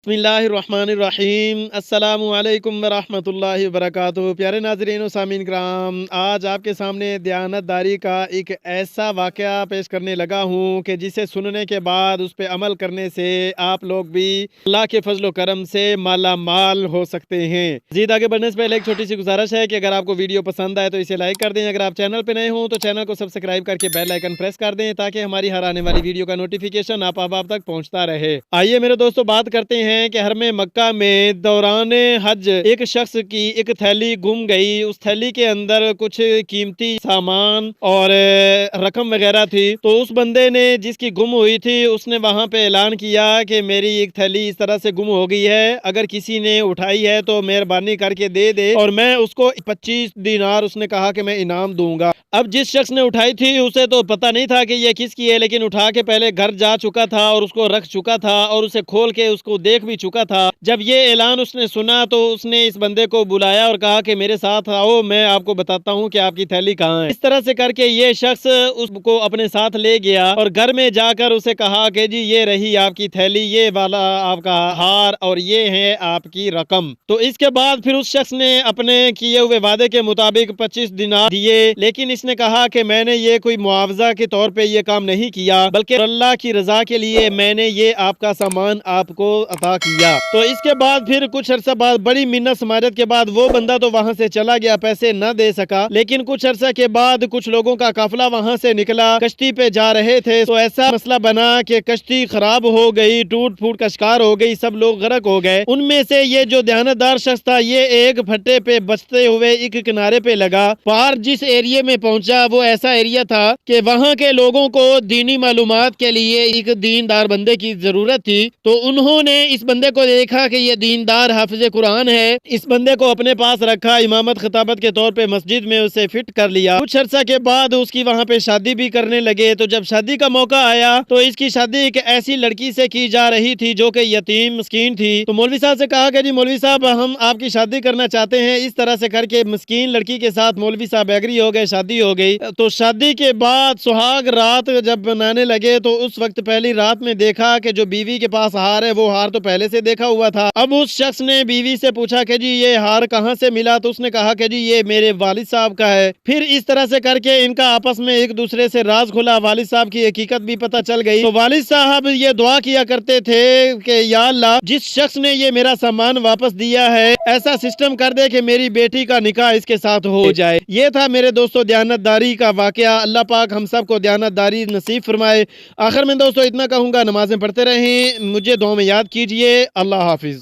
बिस्मिल्लाहिर्रहमानिर्रहीम अस्सलामु अलैकुम वरहमतुल्लाहि वबरकातुहू। प्यारे नाज़रीन व सामीन कराम, आज आपके सामने दयानतदारी का एक ऐसा वाक़या पेश करने लगा हूँ कि जिसे सुनने के बाद उस पे अमल करने से आप लोग भी अल्लाह के फजल व करम से माला माल हो सकते हैं। मज़ीद आगे बढ़ने से पहले एक छोटी सी गुजारिश है कि अगर आपको वीडियो पसंद आए तो इसे लाइक कर दें। अगर आप चैनल पर नए हों तो चैनल को सब्सक्राइब करके बेल आइकन प्रेस कर दें ताकि हमारी हर आने वाली वीडियो का नोटिफिकेशन आप तक पहुँचता रहे। आइए मेरे दोस्तों बात करते हैं कि हरम मक्का में दौरान हज एक शख्स की एक थैली गुम गई। उस थैली के अंदर कुछ कीमती सामान और रकम वगैरह थी। तो उस बंदे ने जिसकी गुम हुई थी उसने वहां पे ऐलान किया कि मेरी एक थैली इस तरह से गुम हो गई है, अगर किसी ने उठाई है तो मेहरबानी करके दे दे और मैं उसको 25 दिनार उसने कहा कि मैं इनाम दूंगा। अब जिस शख्स ने उठाई थी उसे तो पता नहीं था कि ये किसकी है, लेकिन उठा के पहले घर जा चुका था और उसको रख चुका था और उसे खोल के उसको देख भी चुका था। जब ये ऐलान उसने सुना तो उसने इस बंदे को बुलाया और कहा कि मेरे साथ आओ, मैं आपको बताता हूँ कि आपकी थैली कहाँ है। इस तरह से करके ये शख्स उसको अपने साथ ले गया और घर में जाकर उसे कहा कि जी ये रही आपकी थैली, ये वाला आपका हार और ये है आपकी रकम। तो इसके बाद फिर उस शख्स ने अपने किए हुए वादे के मुताबिक 25 दिनार दिए, लेकिन इसने कहा कि मैंने ये कोई मुआवजा के तौर पे ये काम नहीं किया, बल्कि अल्लाह की रजा के लिए मैंने ये आपका सामान आपको अता किया। तो इसके बाद फिर कुछ अरसा बाद बड़ी मिन्नत समाजत के बाद वो बंदा तो वहां से चला गया, पैसे न दे सका, लेकिन कुछ अरसा के बाद कुछ लोगों का काफिला वहां से निकला, कश्ती पे जा रहे थे। तो ऐसा मसला बना कि कश्ती खराब हो गई, टूट फूट का शिकार हो गई, सब लोग गर्क हो गए। उनमें से ये जो दयानतदार शख्स था ये एक फट्टे पे बचते हुए एक किनारे पे लगा। पार जिस एरिया में पहुंचा वो ऐसा एरिया था कि वहां के लोगों को दीनी मालूमात के लिए एक दीनदार बंदे की जरूरत थी। तो उन्होंने इस बंदे को देखा कि ये दीनदार हाफिज कुरान है, इस बंदे को अपने पास रखा, इमामत खिताबत के तौर पे मस्जिद में उसे फिट कर लिया। कुछ अर्सा के बाद उसकी वहां पे शादी भी करने लगे। तो जब शादी का मौका आया तो इसकी शादी एक ऐसी लड़की से की जा रही थी जो कि यतीम मिस्कीन थी। तो मौलवी साहब से कहा कि जी मौलवी साहब हम आपकी शादी करना चाहते हैं। इस तरह से करके मिस्कीन लड़की के साथ मौलवी साहब एग्री हो गए, शादी हो गई। तो शादी के बाद सुहाग रात जब बनाने लगे तो उस वक्त पहली रात में देखा कि जो बीवी के पास हार है वो हार तो पहले से देखा हुआ था। अब उस शख्स ने बीवी से पूछा कि जी ये हार कहाँ से मिला, तो उसने कहा कि जी ये मेरे वालिद साहब का है। फिर इस तरह से करके इनका आपस में एक दूसरे से राज खुला, वालिद साहब की हकीकत भी पता चल गई। तो वालिद साहब ये दुआ किया करते थे कि या अल्लाह जिस शख्स ने ये मेरा सामान वापस दिया है ऐसा सिस्टम कर दे कि मेरी बेटी का निकाह इसके साथ हो जाए। ये था मेरे दोस्तों दयानतदारी का वाकया। अल्लाह पाक हम सबको दयानतदारी नसीब फरमाए। आखिर में दोस्तों इतना कहूँगा, नमाजें पढ़ते रहें, मुझे दुआ में याद कीजिए। अल्लाह हाफिज।